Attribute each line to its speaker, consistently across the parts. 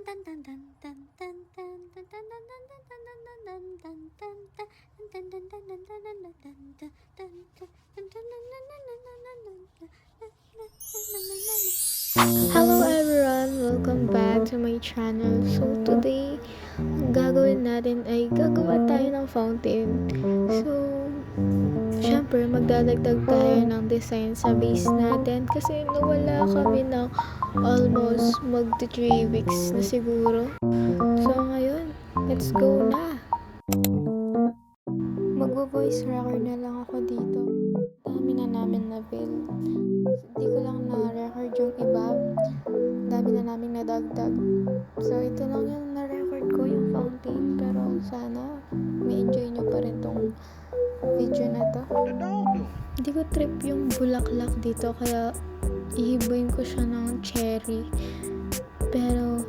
Speaker 1: Hello everyone! Welcome back to my channel. So today, ang gagawin natin ay gagawa tayo ng fountain. So, syempre magdadagdag tayo ng design sa base natin kasi nawala kami ng almost magti 3 weeks na siguro. So ngayon, let's go na! Magvo-voice record na lang ako dito. Dami na namin na-build. Hindi ko lang na-record yung iba. Dami na namin nadagdag. So, ito lang yung na-record ko, yung fountain. Pero sana may enjoy nyo pa rin tong video na to. Hindi ko trip yung bulaklak dito, kaya ihibuin ko siya ng cherry. Pero,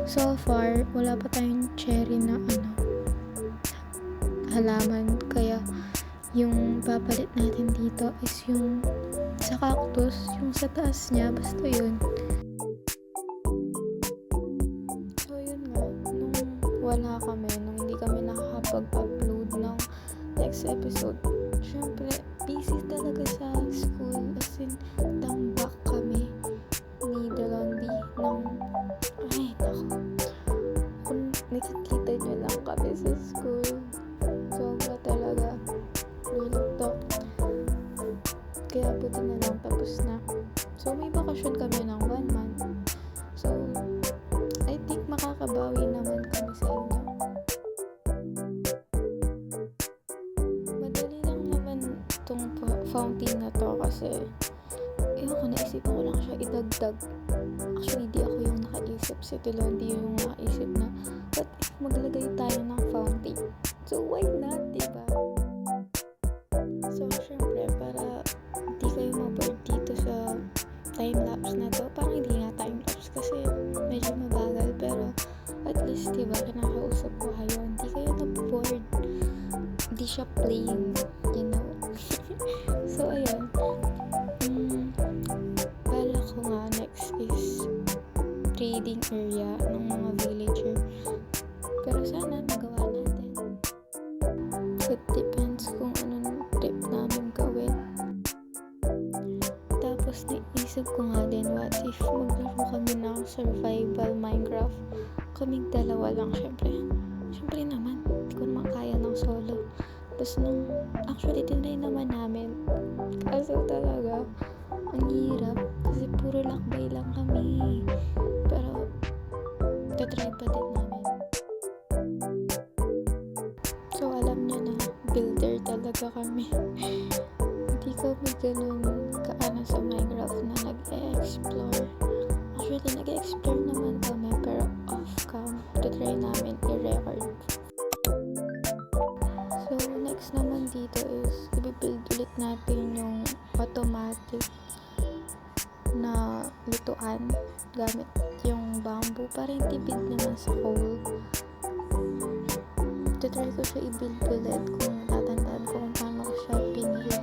Speaker 1: so far, wala pa tayong cherry na halaman. Kaya, yung papalit natin dito is yung sa cactus, yung sa taas niya, basta yun. So yun nga, nung wala kami, nung hindi kami nakakapag-upload ng next episode, syempre busy talaga sa school, as in tambak kami ni Delondy ng ay nako, kung nakikita nyo lang kami sa school, sobra talaga real talk. Kaya buti na lang tapos na. So may bakasyon kami ng 1 month. So I think makakabawi naman kami sa inyo. Madali lang naman itong fountain na to kasi naisipan ko lang siya idagdag. Actually di ako yung nakaisip, si Tilondy yung nakaisip na but if maglagay tayo ng fountain, so why not, diba? So syempre para di kayo ma-bored dito sa time-lapse na to, parang hindi nga time-lapse kasi medyo mabagal, pero at least diba kinakausap ko kayo, hindi kayo na-bored, hindi siya plain, you know. So ayun, bala ko nga next is trading area ng mga villager, pero sana magawa natin. It depends kung anong trip namin gawin. Tapos naisip ko nga din, what if maglaro kami ng survival Minecraft, kaming dalawa lang. Syempre naman hindi ko naman kaya ng solo. Tapos nung actually tinry naman namin, kaso talaga ang hirap kasi puro lakbay lang kami, pero tatry pa din namin. So alam nyo na, builder talaga kami. Hindi kami ganun kaano sa Minecraft na nag-e-explore. Actually nag-e-explore naman kami pero off-cam. Try namin i-record. So next naman dito is i-build ulit natin yung automatic na lutuan gamit yung bamboo para yung tipid naman sa coal. Try ko siya i-build ulit kung tatandaan ko kung paano ko siya pinil.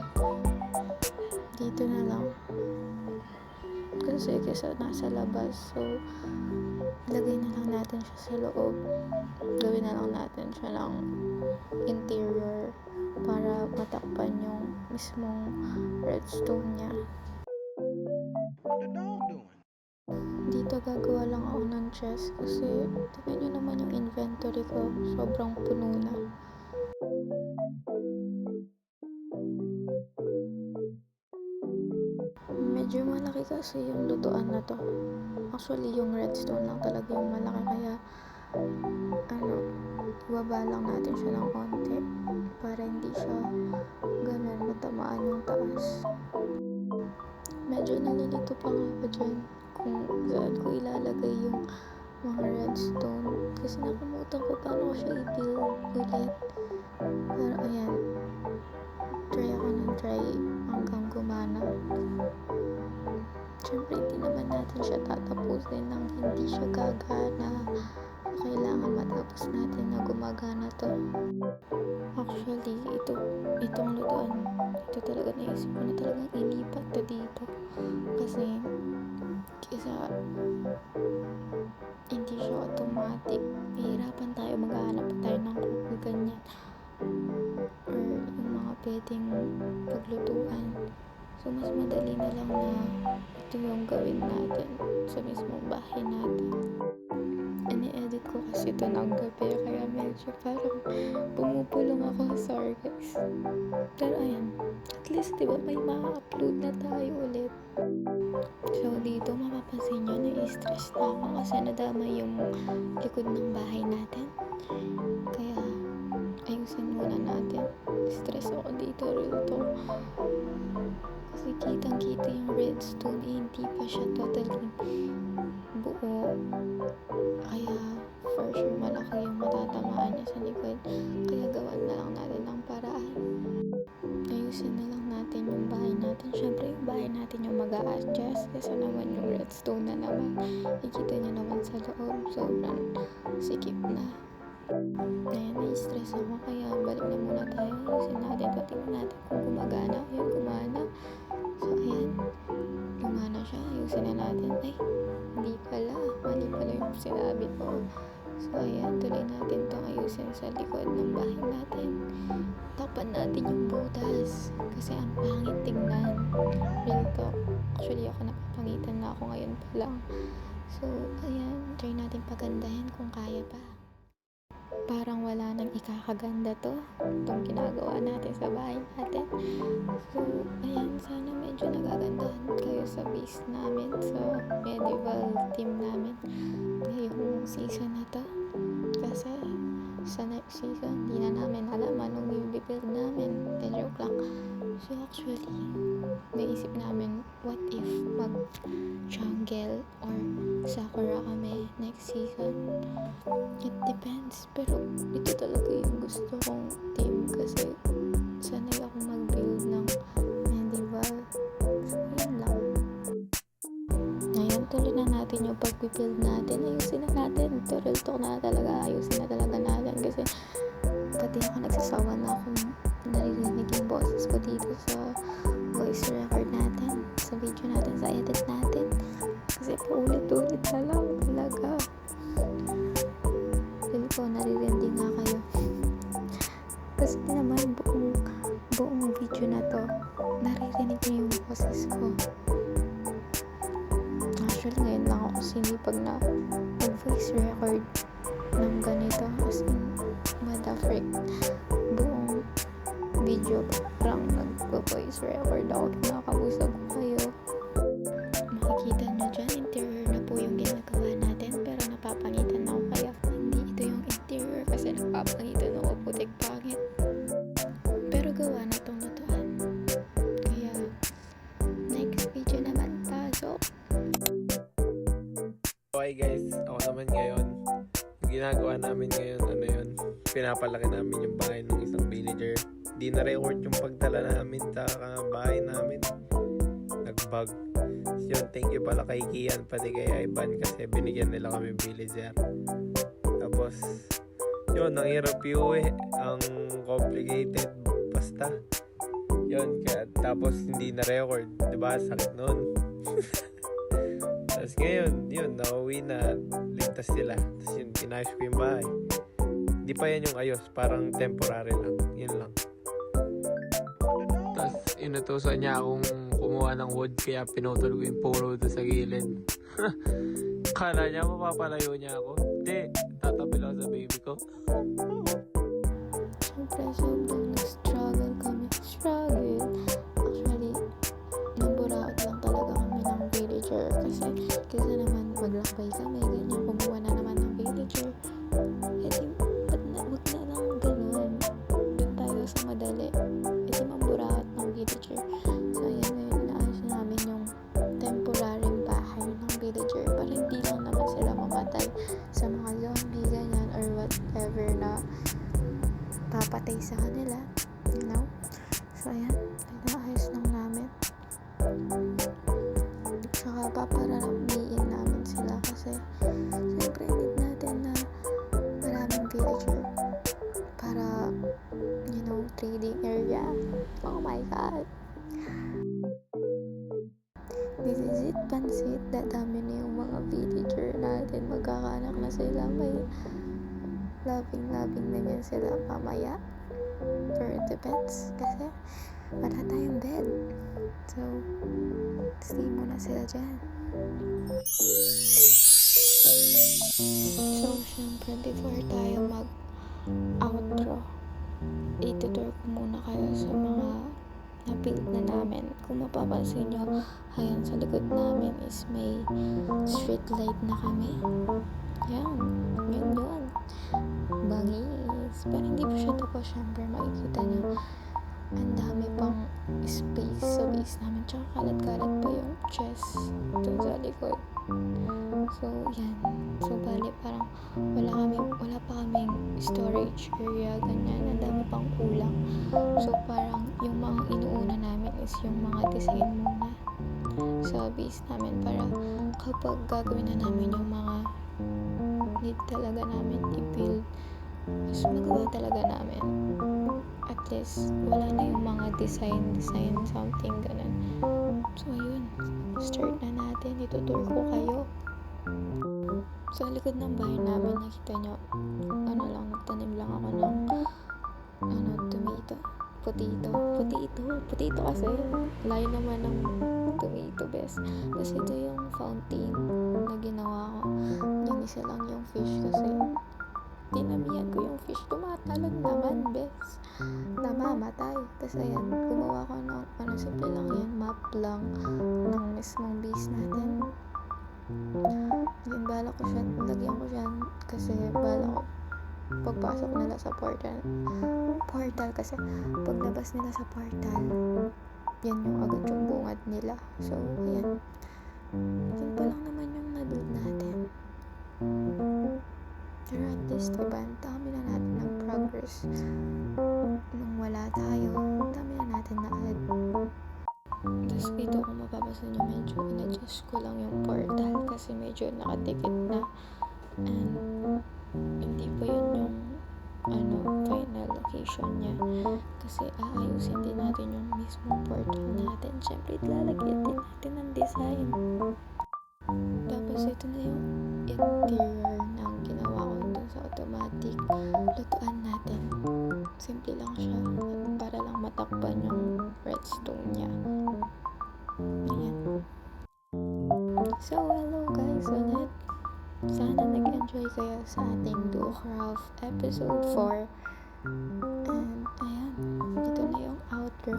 Speaker 1: Dito na lang kasi nasa labas, so lagay na lang natin siya sa loob, gawin na lang natin siya ng interior para matakpan yung mismong redstone niya. Dito gagawa lang ako ng chest kasi tingnan nyo naman yung inventory ko, sobrang puno na. Medyo malaki kasi yung lutuan na to. Actually yung redstone lang talaga yung malaki, kaya ibaba lang natin siya ng konti para hindi siya ganun matamaan yung taas. Medyo nalilito pa nga ako dyan kung saan ko ilalagay yung mga redstone kasi nakalimutan ko paano ko siya i-build ulit. Pero ayan, try ako ng try hanggang gumana. Syempre hindi naman natin siya tatapusin nang hindi siya gagana. Kailangan matapos natin na gumagana to. Actually, itong lutuan, ito talaga naisip ko na talagang ilipat to dito. Kasi, kesa automatic. Mahirapan tayo, maghahanap pa tayo ng kung ganyan. Or yung mga pwedeng paglutuan. So, mas madali na lang na ito yung gawin natin sa mismong bahay natin. Ini-edit ko kasi ito ng gabi, kaya medyo parang pumupulong ako. Sorry guys. Pero ayan, at least diba may ma-upload na tayo ulit. So dito mapapansin nyo, na-stress na ako kasi nadamay yung likod ng bahay natin. Kaya ayusin muna natin. Stress ako dito, real talk. Kasi kitang-kita yung redstone, hindi pa siya totally buo. Kaya for sure malaki yung matatamaan niya sa likod. Kaya gawan na lang natin ng paraan. Ayusin na lang natin yung bahay natin. Syempre yung bahay natin yung mag-a-adjust. Kasi naman yung redstone na naman. Ikita niyo naman sa loob. Sobrang sikip na. Ayan, na-stress ako. Kaya balik na muna tayo. Ayusin natin. Patingin natin kung gumagana. Ayun, gumana. So ayan, gumana siya. Ayusin na natin. Ay, hindi pala. Mali pala yung sinabi ko. So ayan, tuloy natin itong ayusin sa likod ng bahay natin. Tapan natin yung butas. Kasi ang pangit tingnan. Real talk. Actually, ako napapangitan na ako ngayon pa lang. So ayan, try natin pagandahin kung kaya pa. Parang wala nang ikakaganda to. Itong ginagawa natin sa bahay natin. So, ayan, sana medyo nagagandahan kayo sa base namin, sa medieval team namin ngayong season na to. Kasi sa next season, hindi na namin alam anong i-build namin. Joke lang. So actually, naisip namin, what if mag-jungle or sakura kami next season? It depends. Pero ito talaga yung gusto kong team kasi sanay ako mag-build ng medieval. So, yun lang. Ngayon, tuloy na natin yung pag-build natin. Ayusin na natin. Real talk na talaga. Ayusin na talaga natin kasi pati ako nagsasawa na akong naririnig yung boses ko dito sa voice record natin, sa video natin, sa edit natin. Kasi paulit-ulit na lang talaga. Feel ko naririnig nga kayo. Kasi naman buong video na to, naririnig niyo yung boses ko. Actually, ngayon lang ako sinipag na mag-voice record ng ganito. As in, motherfreak. Buong video parang nag-voice record ako, nakakabusag ko kayo. Makikita nyo dyan, interior na po yung ginagawa natin, pero napapangitan ako, kaya hindi ito yung interior kasi napapangitan ako, putik pangit. Pero gawa na tong natuan. Kaya next video naman, pasok.
Speaker 2: Okay guys, ako naman ngayon, yung ginagawa namin ngayon, pinapalaki namin yung bahay ng isang villager. Di na-record yung pagdala namin sa bahay namin. Nag-bug. So yun, thank you pala kay Kian, pati kay Ivan kasi binigyan nila kami villager. Tapos, yun, ang hirap yung ang complicated, basta. Yun, tapos hindi na-record, diba? Sakit nun. Tapos ngayon, yun, nauwi na, ligtas sila. Tapos yun, inayos ko yung bahay. Di pa yan yung ayos, parang temporary lang. Yun lang. Tapos inutusan niya akong kumuha ng wood, kaya pinutol ko yung puro doon sa gilid. Kala niya mapapalayo niya ako. Hindi, tatabi lang sa baby ko.
Speaker 1: Siyempre, sobrang nag-struggle kami. Actually, namburaot lang talaga kami ng villager kasi naman maglakbay kami, ganyan, kumuha na naman ng villager. Wag na lang ganun. Doon tayo sa madali. Mamburaot ng villager. So, ayan, ngayon inaayos na namin yung temporaryong bahay ng villager para hindi lang naman sila mamatay sa mga zombie, ganyan, or whatever na papatay sa kanila, you know. So ayan, inaayos lang namin. Tsaka paparamiin namin sila kasi siyempre need natin na maraming villager para, you know, trading area. Oh my god, this is it, pansit. Dadami na yung mga villager natin, magkakanak na na sila, may loving na yan sila mamaya. Or it depends kasi wala tayong bed. So, stay muna sila dyan. So, syempre, before tayo mag-outro, itutur ko muna kayo sa mga na-build na namin. Kung mapapansin nyo, ayan sa likod namin is may street light na kami. Yan, yun. Bangis. Pero hindi pa siya tapos, syempre makikita nyo. Ang dami pang space sa base namin. Tsaka kalat-kalat pa yung chest dun sa likod. So, yan. So, bali parang wala pa kaming storage area, ganyan. Ang dami pang kulang. So, parang yung mga inuuna namin is yung mga design muna sa base namin para kapag gagawin na namin yung mga need talaga namin i-build, mas magawa talaga namin. At least, wala na yung mga design, something, ganun. So, ayun. Start na natin. Itutur ko kayo. Sa likod ng bahay namin, nakita nyo, nagtanim lang ako ng, tomato. Potato kasi. Layo naman ng tomato, best. Kasi ito yung fountain na ginawa ko. Yung isa lang yung fish kasi tinamihan ko yung fish, tumatalon naman, bes. Namamatay. Tapos ayan, gumawa ko ng, simple lang yan, map lang ng mismong base natin. Yun, bala ko siya, lagyan ko siya kasi bala ko pagpasok nila sa portal kasi paglabas nila sa portal, yan yung agad yung bungad nila. So, ayan. Yun pa lang naman yung na-build natin. Pero at least, diba, ang dami na natin ng progress. Nung wala tayo, ang dami na natin na-add. Tapos dito, kung mapapasan nyo, medyo in-adjust ko lang yung portal kasi medyo nakadikit na. And hindi pa yun yung final location niya. Kasi aayusin din natin yung mismong portal natin. Siyempre, lalagyan din natin ng design. Tapos ito na yung interior ng ginawa ko dun sa automatic lutuan natin. Simple lang siya para lang matakpan yung redstone niya. Ayan. So, hello guys ulit. Sana nag-enjoy kayo sa ating DuoCraft episode 4. And ayan, ito na yung outro.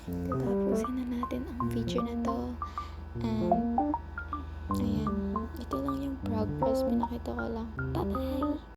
Speaker 1: Tatapusin na natin ang video na to. And ayan, ito lang yung progress. Pinakita ko lang. Bye-bye!